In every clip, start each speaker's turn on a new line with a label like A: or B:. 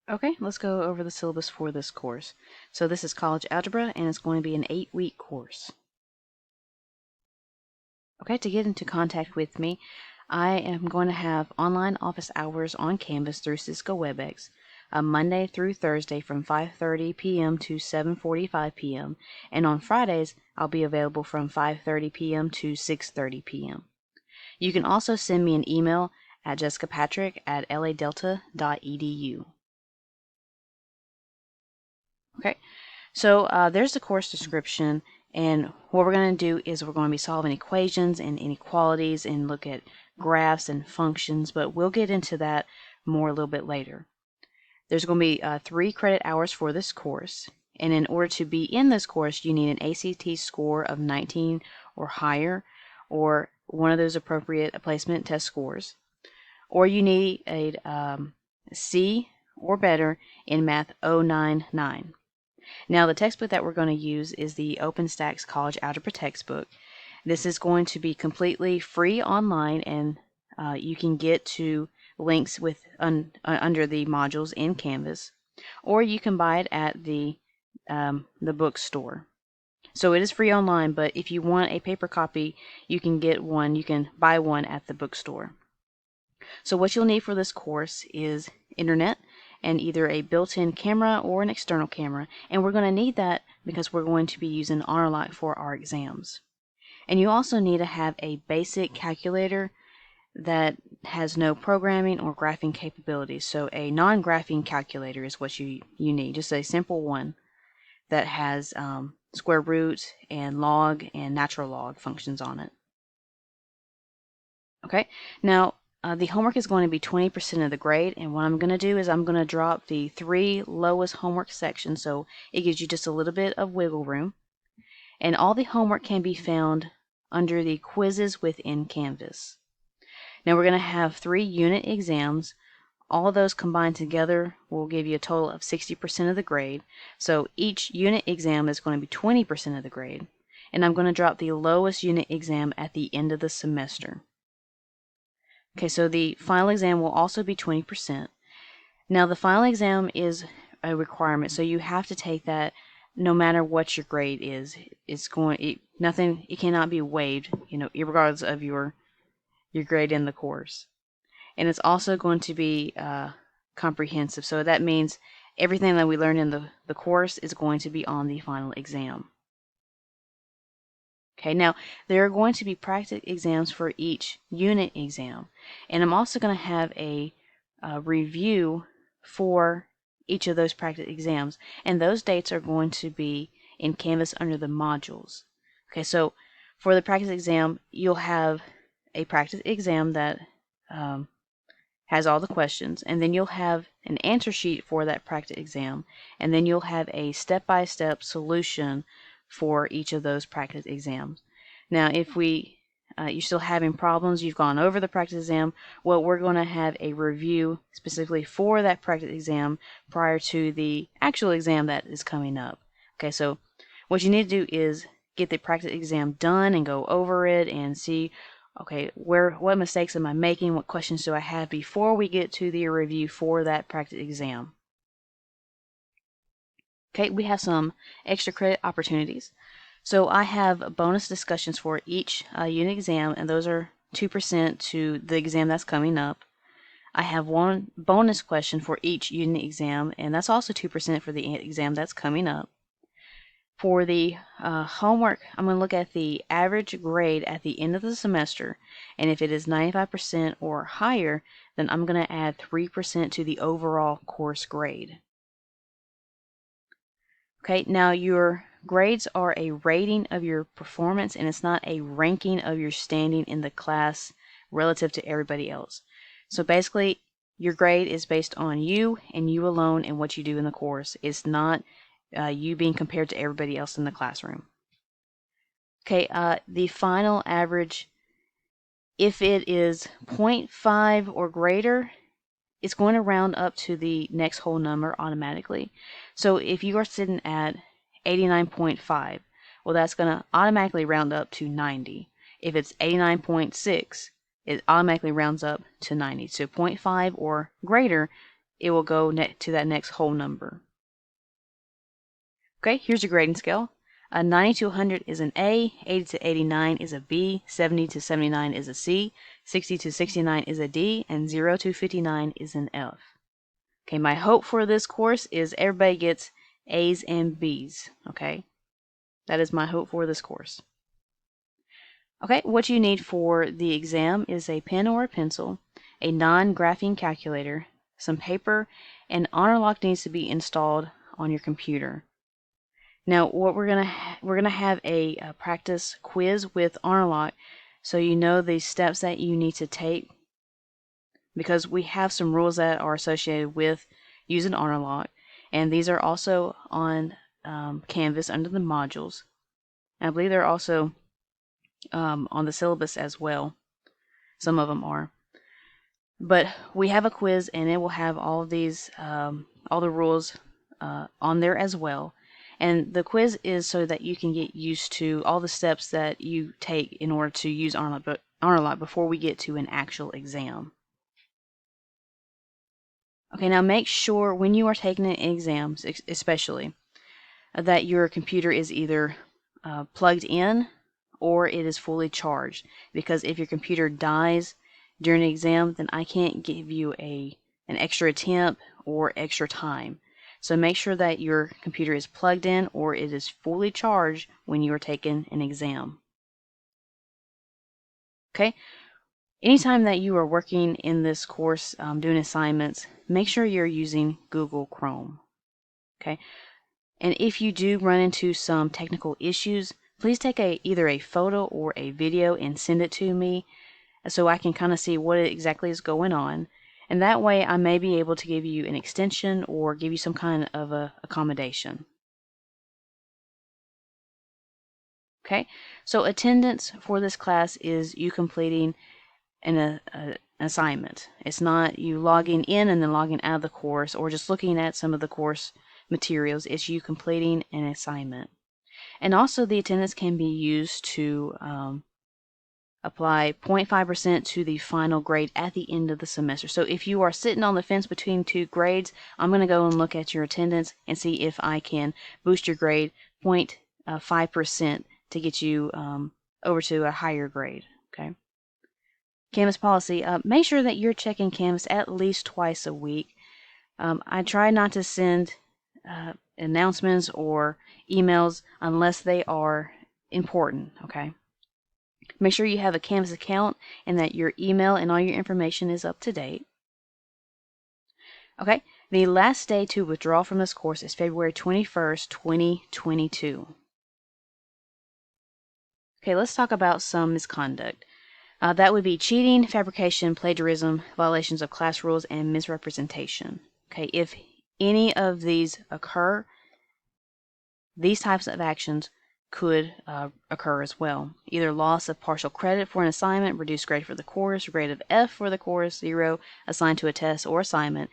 A: Okay, let's go over the syllabus for this course. So this is college algebra, and it's going to be an 8-week course. Okay, to get into contact with me, I am going to have online office hours on Canvas through Cisco WebEx, Monday through Thursday from 5:30 p.m. to 7:45 p.m. And on Fridays, I'll be available from 5:30 p.m. to 6:30 p.m. You can also send me an email at jessicapatrick@ladelta.edu. Okay, so there's the course description, and what we're going to do is we're going to be solving equations and inequalities and look at graphs and functions, but we'll get into that more a little bit later. There's going to be 3 credit hours for this course, and in order to be in this course, you need an ACT score of 19 or higher, or one of those appropriate placement test scores, or you need a C or better in Math 099. Now, the textbook that we're going to use is the OpenStax College Algebra textbook. This is going to be completely free online, and you can get to links with under the modules in Canvas, or you can buy it at the bookstore. So it is free online, but if you want a paper copy, you can get one. You can buy one at the bookstore. So what you'll need for this course is internet and either a built-in camera or an external camera. And we're going to need that because we're going to be using HONORLOCK for our exams. And you also need to have a basic calculator that has no programming or graphing capabilities. So a non-graphing calculator is what you need, just a simple one that has square root and log and natural log functions on it. Okay, now the homework is going to be 20% of the grade, and what I'm going to do is I'm going to drop the 3 lowest homework sections, so it gives you just a little bit of wiggle room. And all the homework can be found under the quizzes within Canvas. Now we're going to have 3 unit exams. All of those combined together will give you a total of 60% of the grade. So each unit exam is going to be 20% of the grade. And I'm going to drop the lowest unit exam at the end of the semester. Okay, so the final exam will also be 20%. Now the final exam is a requirement, so you have to take that no matter what your grade is. It cannot be waived, regardless of your grade in the course. And it's also going to be comprehensive, so that means everything that we learned in the course is going to be on the final exam. Okay, now there are going to be practice exams for each unit exam, and I'm also going to have a review for each of those practice exams, and those dates are going to be in Canvas under the modules. Okay, so for the practice exam, you'll have a practice exam that has all the questions, and then you'll have an answer sheet for that practice exam, and then you'll have a step-by-step solution for each of those practice exams. Now, if you're still having problems, you've gone over the practice exam, well, we're going to have a review specifically for that practice exam prior to the actual exam that is coming up. Okay, so what you need to do is get the practice exam done and go over it and see, okay, what mistakes am I making, what questions do I have before we get to the review for that practice exam. Okay, we have some extra credit opportunities. So I have bonus discussions for each unit exam, and those are 2% to the exam that's coming up. I have one bonus question for each unit exam, and that's also 2% for the exam that's coming up. For the homework, I'm going to look at the average grade at the end of the semester, and if it is 95% or higher, then I'm going to add 3% to the overall course grade. Okay, now your grades are a rating of your performance, and it's not a ranking of your standing in the class relative to everybody else. So basically, your grade is based on you and you alone and what you do in the course. It's not you being compared to everybody else in the classroom. Okay, the final average, if it is 0.5 or greater, it's going to round up to the next whole number automatically. So if you are sitting at 89.5, well, that's going to automatically round up to 90. If it's 89.6, it automatically rounds up to 90. So 0.5 or greater it will go to that next whole number. Okay, here's your grading scale. 90 to 100 is an A, 80 to 89 is a B, 70 to 79 is a C, 60 to 69 is a D, and 0 to 59 is an F. Okay, my hope for this course is everybody gets A's and B's, okay? That is my hope for this course. Okay, what you need for the exam is a pen or a pencil, a non-graphing calculator, some paper, and HONORLOCK needs to be installed on your computer. Now, what we're gonna have a practice quiz with HONORLOCK, so you know the steps that you need to take, because we have some rules that are associated with using HONORLOCK, and these are also on Canvas under the modules. And I believe they're also on the syllabus as well. Some of them are. But we have a quiz, and it will have all of these, all the rules on there as well. And the quiz is so that you can get used to all the steps that you take in order to use HONORLOCK before we get to an actual exam. Okay, now make sure when you are taking an exam, especially, that your computer is either plugged in or it is fully charged. Because if your computer dies during the exam, then I can't give you an extra attempt or extra time. So make sure that your computer is plugged in or it is fully charged when you are taking an exam. Okay? Anytime that you are working in this course, doing assignments, make sure you're using Google Chrome. Okay? And if you do run into some technical issues, please take either a photo or a video and send it to me so I can kind of see what exactly is going on. And that way I may be able to give you an extension or give you some kind of a accommodation. Okay, so attendance for this class is you completing an assignment. It's not you logging in and then logging out of the course or just looking at some of the course materials. It's you completing an assignment. And also the attendance can be used to apply 0.5% to the final grade at the end of the semester. So if you are sitting on the fence between two grades, I'm going to go and look at your attendance and see if I can boost your grade 0.5% to get you over to a higher grade. Okay. Canvas policy. Make sure that you're checking Canvas at least twice a week. I try not to send announcements or emails unless they are important. Okay. Make sure you have a Canvas account and that your email and all your information is up to date. Okay, the last day to withdraw from this course is February 21st, 2022. Okay, let's talk about some misconduct. That would be cheating, fabrication, plagiarism, violations of class rules, and misrepresentation. Okay, if any of these occur, these types of actions could occur as well. Either loss of partial credit for an assignment, reduced grade for the course, grade of F for the course, 0 assigned to a test or assignment,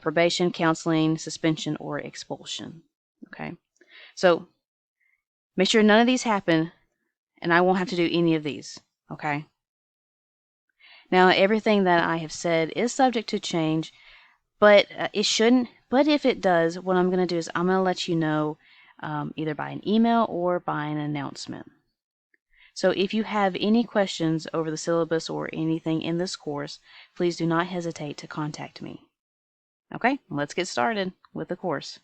A: probation, counseling, suspension, or expulsion. Okay, so make sure none of these happen, and I won't have to do any of these. Okay. Now everything that I have said is subject to change, but it shouldn't. But if it does, what I'm going to do is I'm going to let you know either by an email or by an announcement. So if you have any questions over the syllabus or anything in this course, please do not hesitate to contact me. Okay, let's get started with the course.